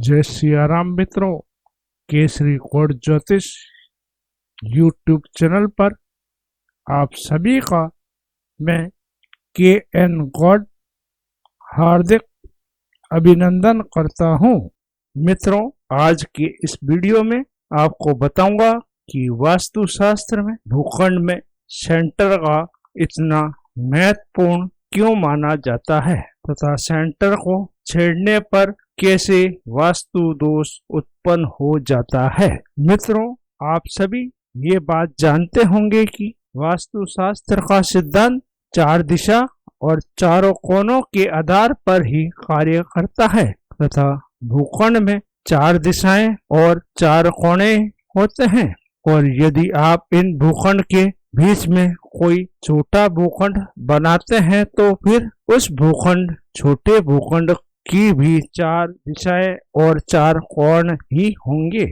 जय सिया राम मित्रों, केसरी कोट ज्योतिष यूट्यूब चैनल पर आप सभी का मैं के एन गॉड हार्दिक अभिनंदन करता हूँ। मित्रों, आज के इस वीडियो में आपको बताऊंगा कि वास्तुशास्त्र में भूखंड में सेंटर का इतना महत्वपूर्ण क्यों माना जाता है तथा सेंटर को छेड़ने पर कैसे वास्तु दोष उत्पन्न हो जाता है। मित्रों, आप सभी ये बात जानते होंगे कि वास्तुशास्त्र का सिद्धांत चार दिशा और चारों कोनों के आधार पर ही कार्य करता है तथा भूखंड में चार दिशाएं और चार कोने होते हैं और यदि आप इन भूखंड के बीच में कोई छोटा भूखंड बनाते हैं तो फिर उस भूखंड छोटे भूखंड की भी चार दिशाएं और चार कोण ही होंगे।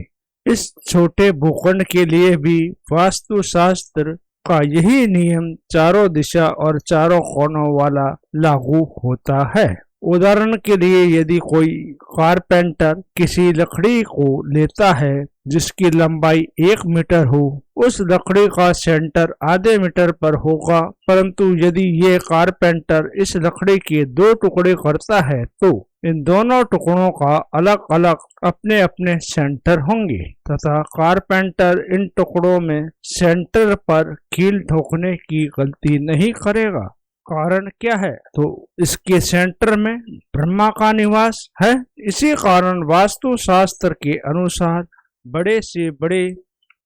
इस छोटे भूखंड के लिए भी वास्तुशास्त्र का यही नियम चारों दिशा और चारों कोणों वाला लागू होता है। उदाहरण के लिए यदि कोई कारपेंटर किसी लकड़ी को लेता है जिसकी लंबाई 1 मीटर हो, उस लकड़ी का सेंटर आधे मीटर पर होगा, परंतु यदि ये कारपेंटर इस लकड़ी के 2 टुकड़े करता है तो इन दोनों टुकड़ों का अलग अलग अपने अपने सेंटर होंगे तथा कारपेंटर इन टुकड़ों में सेंटर पर कील ठोकने की गलती नहीं करेगा। कारण क्या है? तो इसके सेंटर में ब्रह्मा का निवास है। इसी कारण वास्तुशास्त्र के अनुसार बड़े से बड़े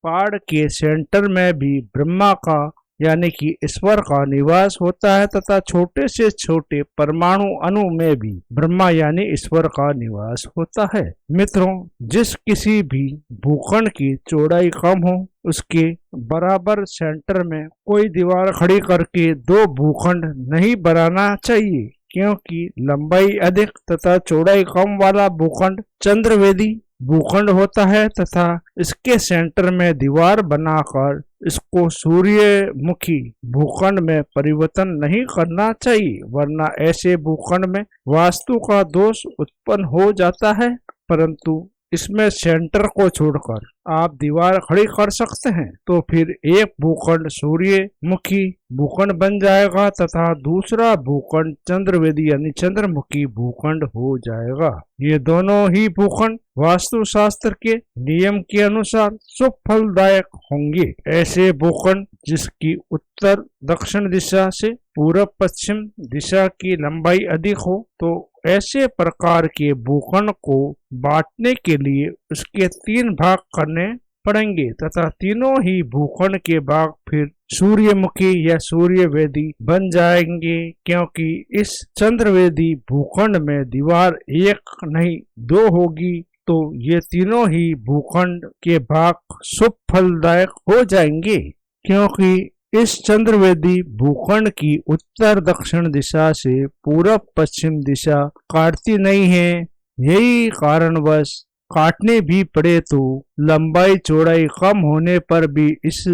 पहाड़ के सेंटर में भी ब्रह्मा का यानी कि ईश्वर का निवास होता है तथा छोटे से छोटे परमाणु अणु में भी ब्रह्मा यानी ईश्वर का निवास होता है। मित्रों, जिस किसी भी भूखंड की चौड़ाई कम हो उसके बराबर सेंटर में कोई दीवार खड़ी करके 2 भूखंड नहीं बनाना चाहिए, क्योंकि लंबाई अधिक तथा चौड़ाई कम वाला भूखंड चंद्रवेदी भूखंड होता है तथा इसके सेंटर में दीवार बनाकर इसको सूर्यमुखी भूखंड में परिवर्तन नहीं करना चाहिए, वरना ऐसे भूखंड में वास्तु का दोष उत्पन्न हो जाता है। परंतु इसमें सेंटर को छोड़कर आप दीवार खड़ी कर सकते हैं तो फिर एक भूखंड सूर्यमुखी भूखंड बन जाएगा तथा दूसरा भूखंड चंद्रवेदी यानी चंद्रमुखी भूखंड हो जाएगा। ये दोनों ही भूखंड वास्तुशास्त्र के नियम के अनुसार शुभ फलदायक होंगे। ऐसे भूखंड जिसकी उत्तर दक्षिण दिशा से पूर्व पश्चिम दिशा की लंबाई अधिक हो, तो ऐसे प्रकार के भूखंड को बांटने के लिए उसके 3 भाग करने पड़ेंगे तथा तीनों ही भूखंड के भाग फिर सूर्यमुखी या सूर्यवेदी बन जाएंगे, क्योंकि इस चंद्रवेदी भूखंड में दीवार 1 नहीं 2 होगी तो ये तीनों ही भूखंड के भाग शुभ फलदायक हो जाएंगे। क्योंकि इस चंद्रवेदी भूखंड की उत्तर दक्षिण दिशा से पूर्व पश्चिम दिशा काटती नहीं है, यही कारणवश काटने भी पड़े तो लंबाई चौड़ाई कम होने पर भी इस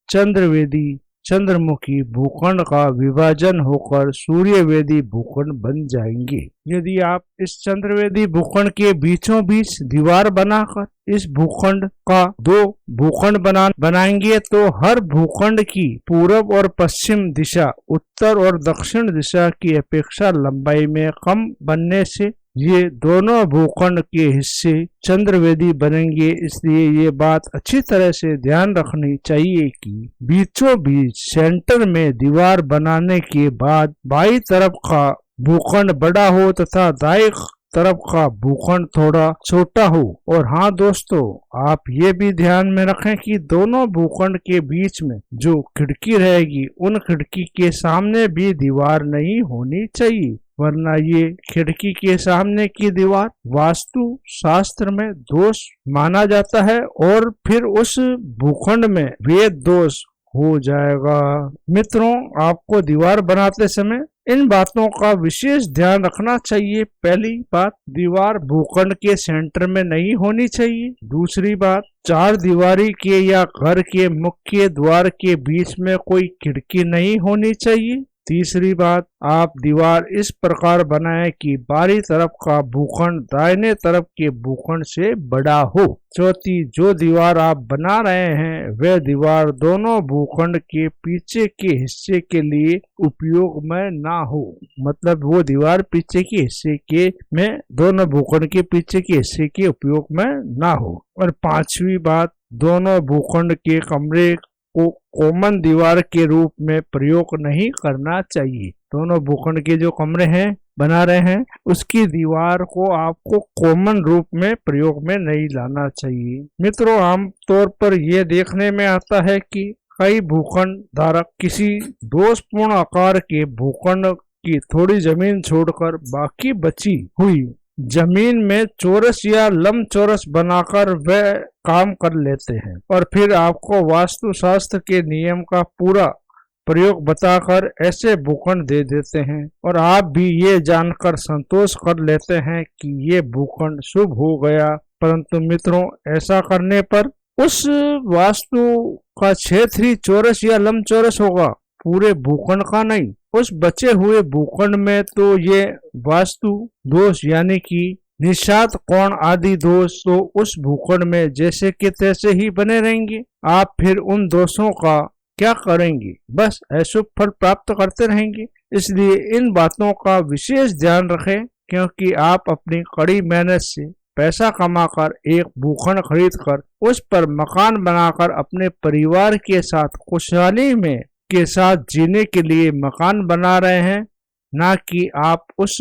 चंद्रवेदी चंद्रमुखी भूखंड का विभाजन होकर सूर्यवेदी भूखंड बन जाएंगे। यदि आप इस चंद्रवेदी भूखंड के बीचों बीच दीवार बनाकर इस भूखंड का 2 भूखंड बनाएंगे तो हर भूखंड की पूर्व और पश्चिम दिशा उत्तर और दक्षिण दिशा की अपेक्षा लंबाई में कम बनने से ये दोनों भूखंड के हिस्से चंद्रवेदी बनेंगे। इसलिए ये बात अच्छी तरह से ध्यान रखनी चाहिए कि बीचों बीच सेंटर में दीवार बनाने के बाद बाईं तरफ का भूखंड बड़ा हो तथा दाईं तरफ का भूखंड थोड़ा छोटा हो। और हाँ दोस्तों, आप ये भी ध्यान में रखें कि दोनों भूखंड के बीच में जो खिड़की रहेगी उन खिड़की के सामने भी दीवार नहीं होनी चाहिए, वरना ये खिड़की के सामने की दीवार वास्तु शास्त्र में दोष माना जाता है और फिर उस भूखंड में वेद दोष हो जाएगा। मित्रों, आपको दीवार बनाते समय इन बातों का विशेष ध्यान रखना चाहिए। पहली बात, दीवार भूखंड के सेंटर में नहीं होनी चाहिए। दूसरी बात, 4 दीवारी के या घर के मुख्य द्वार के बीच में कोई खिड़की नहीं होनी चाहिए। तीसरी बात, आप दीवार इस प्रकार बनाएं कि बाहरी तरफ का भूखंड दाहिने तरफ के भूखंड से बड़ा हो। चौथी, जो दीवार आप बना रहे हैं वह दीवार दोनों भूखंड के पीछे के हिस्से के लिए उपयोग में ना हो, मतलब वो दीवार पीछे के हिस्से के में दोनों भूखंड के पीछे के हिस्से के उपयोग में ना हो। और पांचवी बात, दोनों भूखंड के कमरे को कॉमन दीवार के रूप में प्रयोग नहीं करना चाहिए। दोनों भूखंड के जो कमरे हैं बना रहे हैं उसकी दीवार को आपको कॉमन रूप में प्रयोग में नहीं लाना चाहिए। मित्रों, आमतौर पर यह देखने में आता है कि कई भूखंड धारक किसी दोषपूर्ण आकार के भूखंड की थोड़ी जमीन छोड़कर बाकी बची हुई जमीन में चौरस या लंबचौरस बनाकर वह काम कर लेते हैं और फिर आपको वास्तुशास्त्र के नियम का पूरा प्रयोग बताकर ऐसे भूखंड दे देते हैं और आप भी ये जानकर संतोष कर लेते हैं कि ये भूखंड शुभ हो गया। परंतु मित्रों, ऐसा करने पर उस वास्तु का क्षेत्र ही चौरस या लंबचौरस होगा, पूरे भूखंड का नहीं। उस बचे हुए भूखंड में तो ये वास्तु दोष यानी कि निषाद कोण आदि दोष तो उस भूखंड में जैसे के तैसे ही बने रहेंगे। आप फिर उन दोषों का क्या करेंगे, बस अशुभ फल प्राप्त करते रहेंगे। इसलिए इन बातों का विशेष ध्यान रखें, क्योंकि आप अपनी कड़ी मेहनत से पैसा कमाकर एक भूखंड खरीदकर उस पर मकान बनाकर अपने परिवार के साथ खुशहाली में के साथ जीने के लिए मकान बना रहे हैं, ना कि आप उस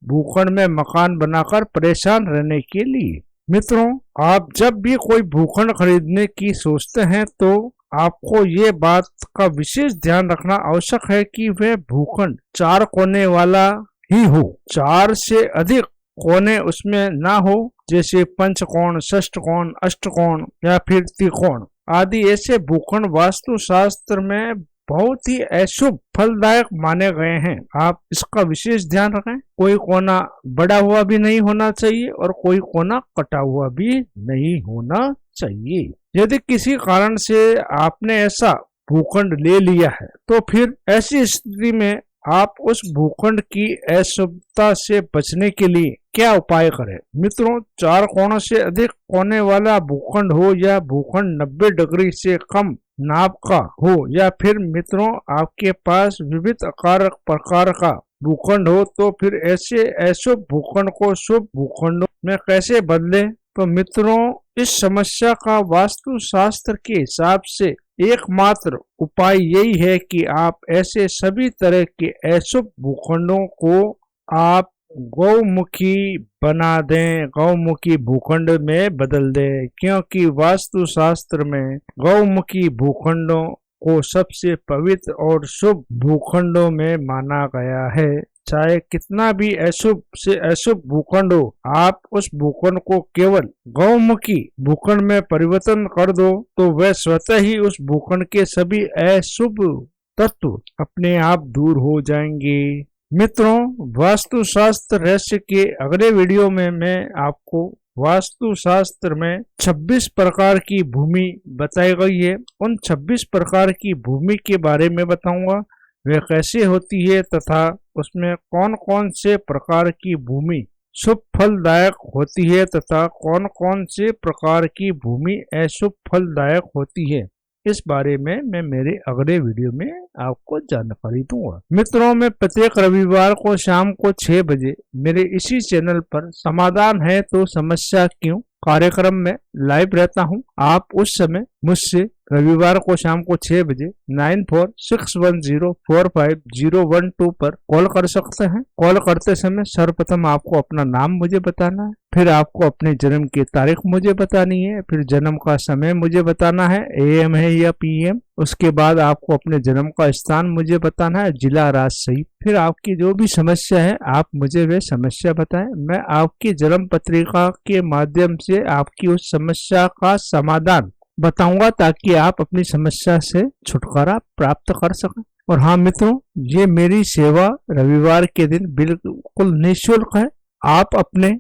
भूखंड में मकान बनाकर परेशान रहने के लिए। मित्रों, आप जब भी कोई भूखंड खरीदने की सोचते हैं तो आपको ये बात का विशेष ध्यान रखना आवश्यक है कि वह भूखंड 4 कोने वाला ही हो। 4 से अधिक कोने उसमें ना हो, जैसे पंचकोण, षष्ठकोण, अष्टकोण या फिर त्रिकोण आदि। ऐसे भूखंड वास्तुशास्त्र में बहुत ही अशुभ फलदायक माने गए हैं। आप इसका विशेष ध्यान रखें। कोई कोना बड़ा हुआ भी नहीं होना चाहिए और कोई कोना कटा हुआ भी नहीं होना चाहिए। यदि किसी कारण से आपने ऐसा भूखंड ले लिया है तो फिर ऐसी स्थिति में आप उस भूखंड की अशुभता से बचने के लिए क्या उपाय करें। मित्रों, 4 कोणों से अधिक कोने वाला भूखंड हो या भूखंड 90 डिग्री से कम नाप का हो या फिर मित्रों आपके पास विविध आकार प्रकार का भूखंड हो, तो फिर ऐसे अशुभ भूखंड को शुभ भूखंडों में कैसे बदले। तो मित्रों, इस समस्या का वास्तुशास्त्र के हिसाब से एकमात्र उपाय यही है कि आप ऐसे सभी तरह के अशुभ भूखंडों को आप गौमुखी बना दें, गौमुखी भूखंड में बदल दें, क्योंकि वास्तुशास्त्र में गौमुखी भूखंडों को सबसे पवित्र और शुभ भूखंडों में माना गया है। चाहे कितना भी अशुभ से अशुभ भूखंड हो, आप उस भूखंड को केवल गौमुखी भूखंड में परिवर्तन कर दो तो वह स्वतः ही उस भूखंड के सभी अशुभ तत्व अपने आप दूर हो जाएंगे। मित्रों, वास्तुशास्त्र रहस्य के अगले वीडियो में मैं आपको वास्तुशास्त्र में 26 प्रकार की भूमि बताई गई है, उन 26 प्रकार की भूमि के बारे में बताऊंगा, वह कैसे होती है तथा उसमें कौन कौन से प्रकार की भूमि शुभ फलदायक होती है तथा कौन कौन से प्रकार की भूमि अशुभ फलदायक होती है। इस बारे में मैं मेरे अगले वीडियो में आपको जानकारी दूंगा। मित्रों, मैं प्रत्येक रविवार को शाम को 6 बजे मेरे इसी चैनल पर समाधान है तो समस्या क्यों कार्यक्रम में लाइव रहता हूं। आप उस समय मुझसे रविवार को शाम को 6 बजे 9461045012 पर कॉल कर सकते हैं। कॉल करते समय सर्वप्रथम आपको अपना नाम मुझे बताना है, फिर आपको अपने जन्म की तारीख मुझे बतानी है, फिर जन्म का समय मुझे बताना है, AM है या PM। उसके बाद आपको अपने जन्म का स्थान मुझे बताना है, जिला राज्य सहित। फिर आपकी जो भी समस्या है आप मुझे वह समस्या बताएं। मैं आपकी जन्म पत्रिका के माध्यम से आपकी उस समस्या का समाधान बताऊंगा ताकि आप अपनी समस्या से छुटकारा प्राप्त कर सकें। और हाँ मित्रों, ये मेरी सेवा रविवार के दिन बिल्कुल निःशुल्क है। आप अपने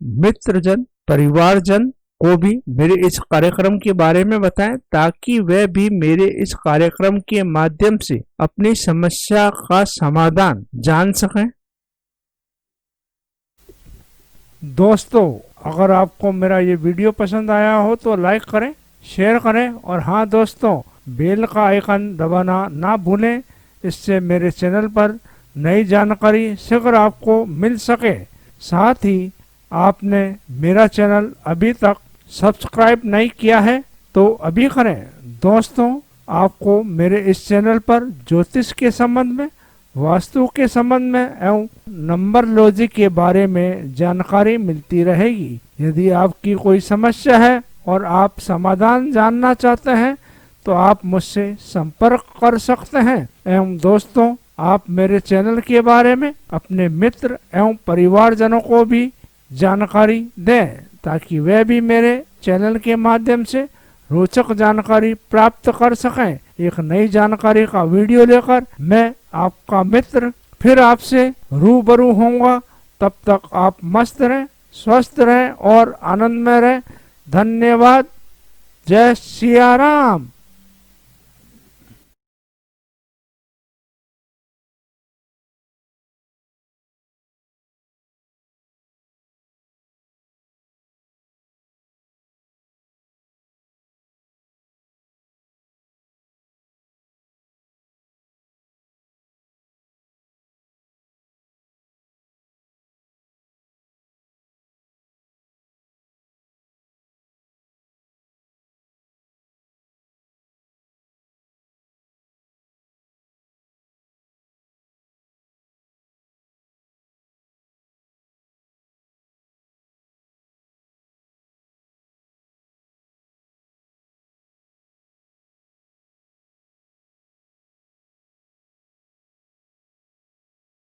मित्रजन परिवारजन को भी मेरे इस कार्यक्रम के बारे में बताएं ताकि वे भी मेरे इस कार्यक्रम के माध्यम से अपनी समस्या का समाधान जान सकें। दोस्तों, अगर आपको मेरा ये वीडियो पसंद आया हो तो लाइक करें, शेयर करें और हाँ दोस्तों, बेल का आइकन दबाना ना भूलें। इससे मेरे चैनल पर नई जानकारी शीघ्र आपको मिल सके। साथ ही आपने मेरा चैनल अभी तक सब्सक्राइब नहीं किया है तो अभी करें। दोस्तों, आपको मेरे इस चैनल पर ज्योतिष के संबंध में, वास्तु के संबंध में एवं नंबरलॉजी के बारे में जानकारी मिलती रहेगी। यदि आपकी कोई समस्या है और आप समाधान जानना चाहते हैं तो आप मुझसे संपर्क कर सकते हैं। एवं दोस्तों, आप मेरे चैनल के बारे में अपने मित्र एवं परिवारजनों को भी जानकारी दें ताकि वे भी मेरे चैनल के माध्यम से रोचक जानकारी प्राप्त कर सकें। एक नई जानकारी का वीडियो लेकर मैं आपका मित्र फिर आपसे रूबरू होऊंगा। तब तक आप मस्त रहें, स्वस्थ रहें और आनंद में रहें। धन्यवाद। जय सिया राम।